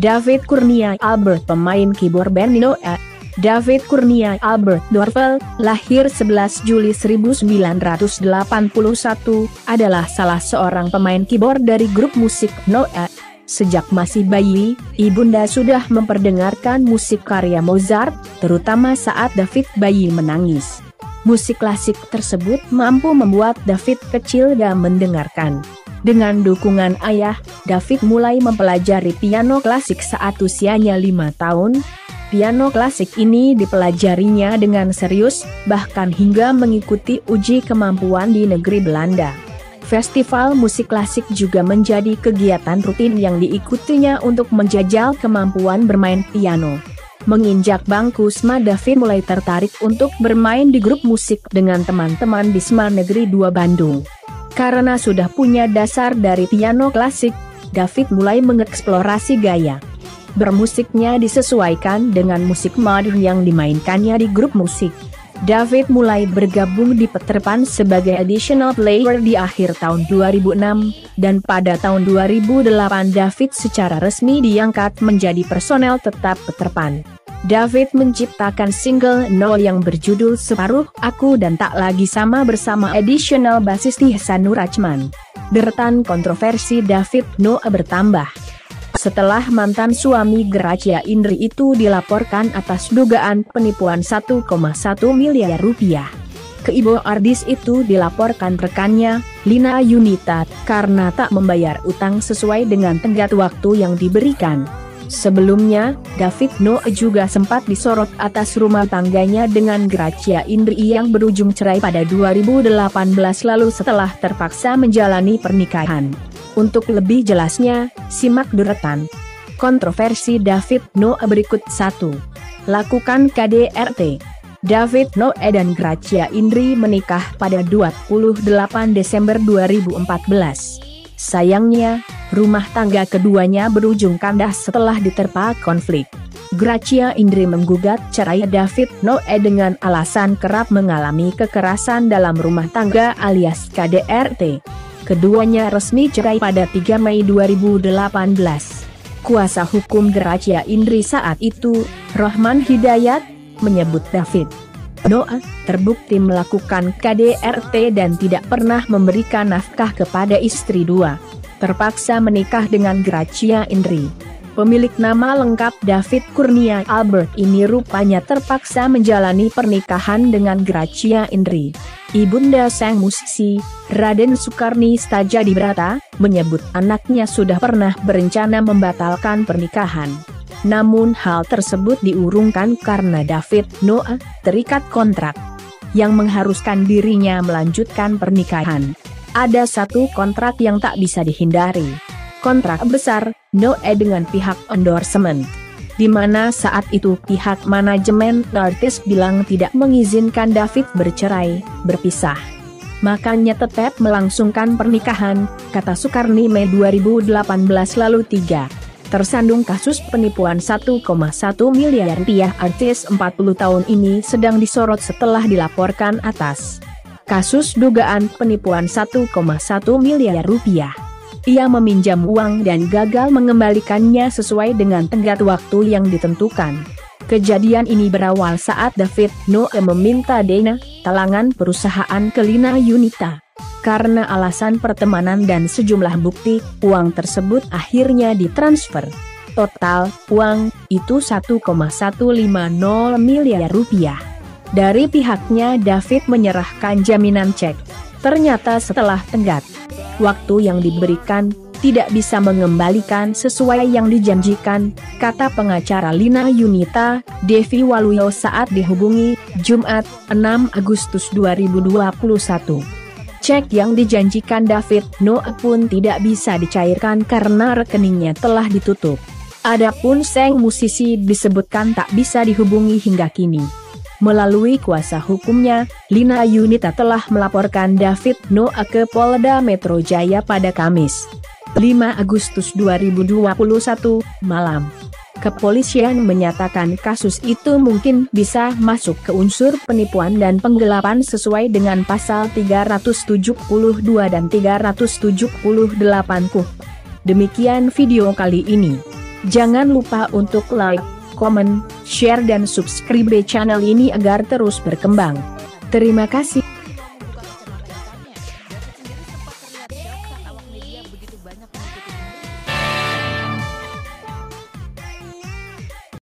David Kurnia Albert, pemain keyboard band Noah. David Kurnia Albert Dorvel, lahir 11 Juli 1981, adalah salah seorang pemain keyboard dari grup musik Noah. Sejak masih bayi, ibunda sudah memperdengarkan musik karya Mozart, terutama saat David bayi menangis. Musik klasik tersebut mampu membuat David kecil dan mendengarkan. Dengan dukungan ayah, David mulai mempelajari piano klasik saat usianya 5 tahun. Piano klasik ini dipelajarinya dengan serius, bahkan hingga mengikuti uji kemampuan di negeri Belanda. Festival musik klasik juga menjadi kegiatan rutin yang diikutinya untuk menjajal kemampuan bermain piano. Menginjak bangku SMA, David mulai tertarik untuk bermain di grup musik dengan teman-teman di SMA Negeri 2 Bandung. Karena sudah punya dasar dari piano klasik, David mulai mengeksplorasi gaya bermusiknya disesuaikan dengan musik modern yang dimainkannya di grup musik. David mulai bergabung di Peter Pan sebagai additional player di akhir tahun 2006, dan pada tahun 2008 David secara resmi diangkat menjadi personel tetap Peter Pan. David menciptakan single No yang berjudul Separuh Aku dan Tak Lagi Sama bersama additional bassist Ihsan Nurrachman. Deretan kontroversi David Noah bertambah setelah mantan suami Gracia Indri itu dilaporkan atas dugaan penipuan 1,1 miliar rupiah. Keyboard artis itu dilaporkan rekannya, Lina Yunita, karena tak membayar utang sesuai dengan tenggat waktu yang diberikan. Sebelumnya, David Noah juga sempat disorot atas rumah tangganya dengan Gracia Indri yang berujung cerai pada 2018 lalu setelah terpaksa menjalani pernikahan. Untuk lebih jelasnya, simak deretan kontroversi David Noah berikut. 1. Lakukan KDRT. David Noah dan Gracia Indri menikah pada 28 Desember 2014. Sayangnya, rumah tangga keduanya berujung kandas setelah diterpa konflik. Gracia Indri menggugat cerai David Noah dengan alasan kerap mengalami kekerasan dalam rumah tangga alias KDRT. Keduanya resmi cerai pada 3 Mei 2018. Kuasa hukum Gracia Indri saat itu, Rohman Hidayat, menyebut David Noah terbukti melakukan KDRT dan tidak pernah memberikan nafkah kepada istri 2. Terpaksa menikah dengan Gracia Indri. Pemilik nama lengkap David Kurnia Albert ini rupanya terpaksa menjalani pernikahan dengan Gracia Indri. Ibunda sang musisi, Raden Soekarni Stajadibrata, menyebut anaknya sudah pernah berencana membatalkan pernikahan. Namun hal tersebut diurungkan karena David Noah terikat kontrak yang mengharuskan dirinya melanjutkan pernikahan. Ada satu kontrak yang tak bisa dihindari. Kontrak besar Noah dengan pihak endorsement, di mana saat itu pihak manajemen artis bilang tidak mengizinkan David berpisah. Makanya tetap melangsungkan pernikahan, kata Soekarni Mei 2018 lalu. 3. Tersandung kasus penipuan 1,1 miliar rupiah. Artis 40 tahun ini sedang disorot setelah dilaporkan atas kasus dugaan penipuan 1,1 miliar rupiah. Ia meminjam uang dan gagal mengembalikannya sesuai dengan tenggat waktu yang ditentukan. Kejadian ini berawal saat David Noah meminta dana talangan perusahaan ke Lina Yunita. Karena alasan pertemanan dan sejumlah bukti, uang tersebut akhirnya ditransfer. Total uang itu 1,150 miliar rupiah. Dari pihaknya David menyerahkan jaminan cek. Ternyata setelah tenggat waktu yang diberikan, tidak bisa mengembalikan sesuai yang dijanjikan, kata pengacara Lina Yunita, Devi Waluyo saat dihubungi, Jumat, 6 Agustus 2021. Cek yang dijanjikan David Noah pun tidak bisa dicairkan karena rekeningnya telah ditutup. Adapun sang musisi disebutkan tak bisa dihubungi hingga kini. Melalui kuasa hukumnya, Lina Yunita telah melaporkan David Noah ke Polda Metro Jaya pada Kamis 5 Agustus 2021 malam. Kepolisian menyatakan kasus itu mungkin bisa masuk ke unsur penipuan dan penggelapan sesuai dengan pasal 372 dan 378 KUH. Demikian video kali ini. Jangan lupa untuk like, komen, share dan subscribe channel ini agar terus berkembang. Terima kasih.